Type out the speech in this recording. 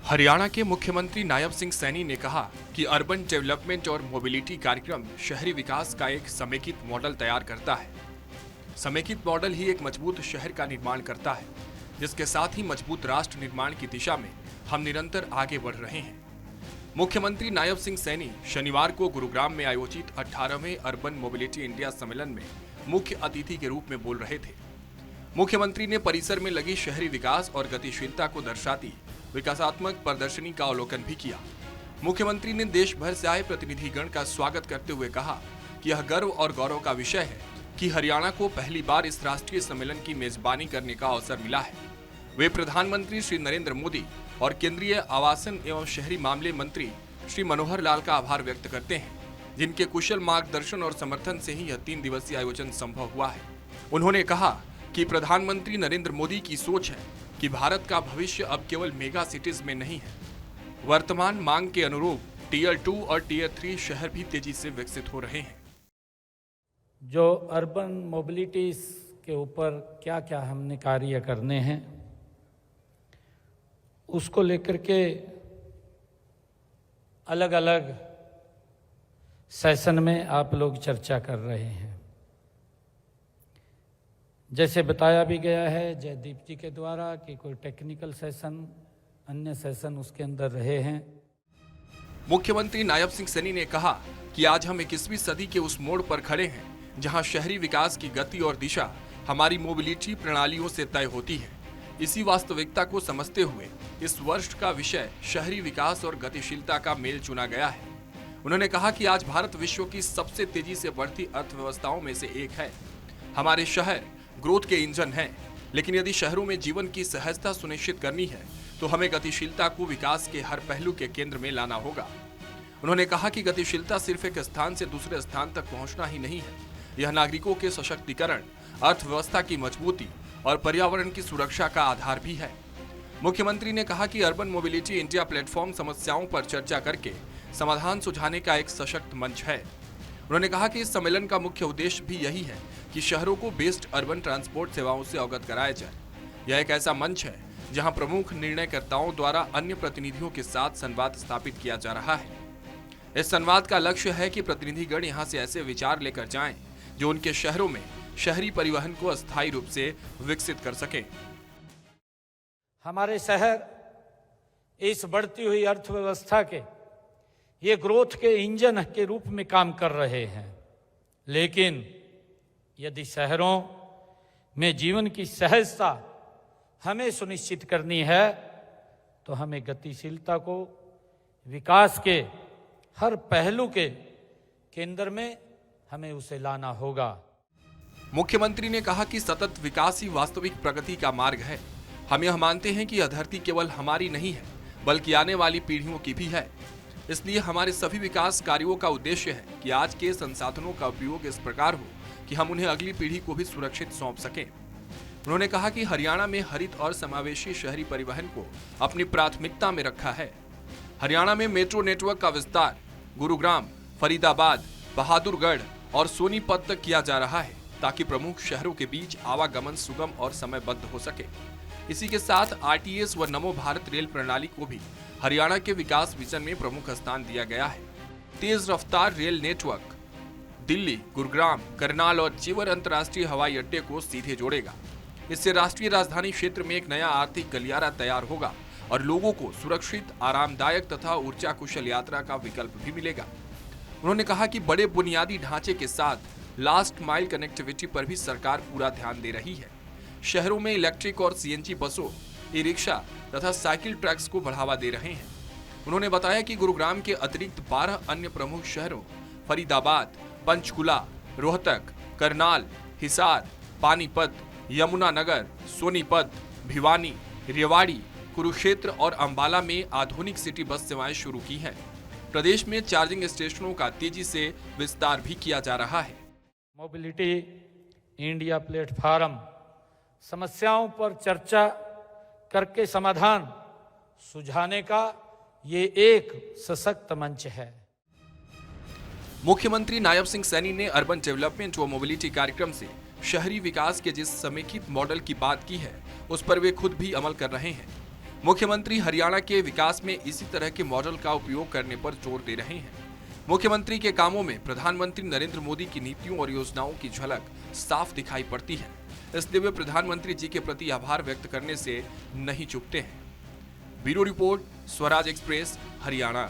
हरियाणा के मुख्यमंत्री नायब सिंह सैनी ने कहा कि अर्बन डेवलपमेंट और मोबिलिटी कार्यक्रम शहरी विकास का एक समेकित मॉडल तैयार करता है। समेकित मॉडल ही एक मजबूत शहर का निर्माण करता है, जिसके साथ ही मजबूत राष्ट्र निर्माण की दिशा में हम निरंतर आगे बढ़ रहे हैं। मुख्यमंत्री नायब सिंह सैनी शनिवार को गुरुग्राम में आयोजित 18वें अर्बन मोबिलिटी इंडिया सम्मेलन में मुख्य अतिथि के रूप में बोल रहे थे। मुख्यमंत्री ने परिसर में लगी शहरी विकास और गतिशीलता को दर्शाती विकासात्मक प्रदर्शनी का अवलोकन भी किया। मुख्यमंत्री ने देश भर से आए प्रतिनिधिगण का स्वागत करते हुए कहा कि यह गर्व और गौरव का विषय है कि हरियाणा को पहली बार इस राष्ट्रीय सम्मेलन की मेजबानी करने का अवसर मिला है। वे प्रधानमंत्री श्री नरेंद्र मोदी और केंद्रीय आवासन एवं शहरी मामले मंत्री श्री मनोहर लाल का आभार व्यक्त करते हैं, जिनके कुशल मार्गदर्शन और समर्थन से ही यह 3 दिवसीय आयोजन संभव हुआ है। उन्होंने कहा कि प्रधानमंत्री नरेंद्र मोदी की सोच है कि भारत का भविष्य अब केवल मेगा सिटीज में नहीं है। वर्तमान मांग के अनुरूप टीयर 2 और टीयर 3 शहर भी तेजी से विकसित हो रहे हैं। जो अर्बन मोबिलिटी के ऊपर क्या क्या हमने कार्य करने हैं, उसको लेकर के अलग अलग सेशन में आप लोग चर्चा कर रहे हैं। जैसे बताया भी गया है जयदीप जी के द्वारा कि कोई टेक्निकल सेशन, अन्य सेशन उसके अंदर रहे हैं। मुख्यमंत्री नायब सिंह सैनी ने कहा कि आज हम 21वीं सदी के उस मोड़ पर खड़े हैं जहां शहरी विकास की गति और दिशा हमारी मोबिलिटी प्रणालियों से तय होती है। इसी वास्तविकता को समझते हुए इस वर्ष का विषय शहरी विकास और गतिशीलता का मेल चुना गया है। उन्होंने कहा कि आज भारत विश्व की सबसे तेजी से बढ़ती अर्थव्यवस्थाओं में से एक है। हमारे शहर ग्रोथ के इंजन हैं, लेकिन यदि शहरों में जीवन की सहजता सुनिश्चित करनी है तो हमें गतिशीलता को विकास के हर पहलू के केंद्र में लाना होगा। उन्होंने कहा कि गतिशीलता सिर्फ एक स्थान से दूसरे स्थान तक पहुंचना ही नहीं है, यह नागरिकों के सशक्तिकरण, अर्थव्यवस्था की मजबूती और पर्यावरण की सुरक्षा का आधार भी है। मुख्यमंत्री ने कहा कि अर्बन मोबिलिटी इंडिया प्लेटफॉर्म समस्याओं पर चर्चा करके समाधान सुझाने का एक सशक्त मंच है। उन्होंने कहा कि इस सम्मेलन का मुख्य उद्देश्य भी यही है कि शहरों को बेस्ड अर्बन ट्रांसपोर्ट सेवाओं से अवगत कराया जाए। यह एक ऐसा मंच है जहां प्रमुख निर्णयकर्ताओं द्वारा अन्य प्रतिनिधियों के साथ संवाद स्थापित किया जा रहा है। इस संवाद का लक्ष्य है कि प्रतिनिधिगण यहां से ऐसे विचार लेकर जाएं जो उनके शहरों में शहरी परिवहन को अस्थायी रूप से विकसित कर सके। हमारे शहर इस बढ़ती हुई अर्थव्यवस्था के ये ग्रोथ के इंजन के रूप में काम कर रहे हैं, लेकिन यदि शहरों में जीवन की सहजता हमें सुनिश्चित करनी है तो हमें गतिशीलता को विकास के हर पहलू के केंद्र में हमें उसे लाना होगा। मुख्यमंत्री ने कहा कि सतत विकास ही वास्तविक प्रगति का मार्ग है। हम यह मानते हैं कि यह धरती केवल हमारी नहीं है, बल्कि आने वाली पीढ़ियों की भी है। इसलिए हमारे सभी विकास कार्यों का उद्देश्य है कि आज के संसाधनों का उपयोग इस प्रकार हो कि हम उन्हें अगली पीढ़ी को भी सुरक्षित सौंप सकें। उन्होंने कहा कि हरियाणा में हरित और समावेशी शहरी परिवहन को अपनी प्राथमिकता में रखा है। हरियाणा में मेट्रो नेटवर्क का विस्तार गुरुग्राम, फरीदाबाद, बहादुरगढ़ और सोनीपत तक किया जा रहा है ताकि प्रमुख शहरों के बीच आवागमन सुगम और समयबद्ध हो सके। इसी के साथ आरटीएस व नमो भारत रेल प्रणाली को भी हरियाणा के विकास विजन में प्रमुख स्थान दिया गया है। तेज रफ्तार रेल नेटवर्क दिल्ली, गुरुग्राम, करनाल और चिवर अंतर्राष्ट्रीय हवाई अड्डे को सीधे जोड़ेगा। इससे राष्ट्रीय राजधानी क्षेत्र में एक नया आर्थिक गलियारा तैयार होगा और लोगों को सुरक्षित, आरामदायक तथा ऊर्जा कुशल यात्रा का विकल्प भी मिलेगा। उन्होंने कहा कि बड़े बुनियादी ढांचे के साथ लास्ट माइल कनेक्टिविटी पर भी सरकार पूरा ध्यान दे रही है। शहरों में इलेक्ट्रिक और सीएनजी बसों, ई-रिक्शा तथा साइकिल ट्रैक्स को बढ़ावा दे रहे हैं। उन्होंने बताया कि गुरुग्राम के अतिरिक्त 12 अन्य प्रमुख शहरों फरीदाबाद, पंचकुला, रोहतक, करनाल, हिसार, पानीपत, यमुनानगर, सोनीपत, भिवानी, रेवाड़ी, कुरुक्षेत्र और अंबाला में आधुनिक सिटी बस सेवाएं शुरू की हैं। प्रदेश में चार्जिंग स्टेशनों का तेजी से विस्तार भी किया जा रहा है। मोबिलिटी इंडिया प्लेटफॉर्म समस्याओं पर चर्चा करके समाधान सुझाने का ये एक सशक्त मंच है। मुख्यमंत्री नायब सिंह सैनी ने अर्बन डेवलपमेंट व मोबिलिटी कार्यक्रम से शहरी विकास के जिस समेकित मॉडल की बात की है, उस पर वे खुद भी अमल कर रहे हैं। मुख्यमंत्री हरियाणा के विकास में इसी तरह के मॉडल का उपयोग करने पर जोर दे रहे हैं। मुख्यमंत्री के कामों में प्रधानमंत्री नरेंद्र मोदी की नीतियों और योजनाओं की झलक साफ दिखाई पड़ती है, इसलिए वे प्रधानमंत्री जी के प्रति आभार व्यक्त करने से नहीं चूकते हैं। Bureau report, Swaraj express, Haryana.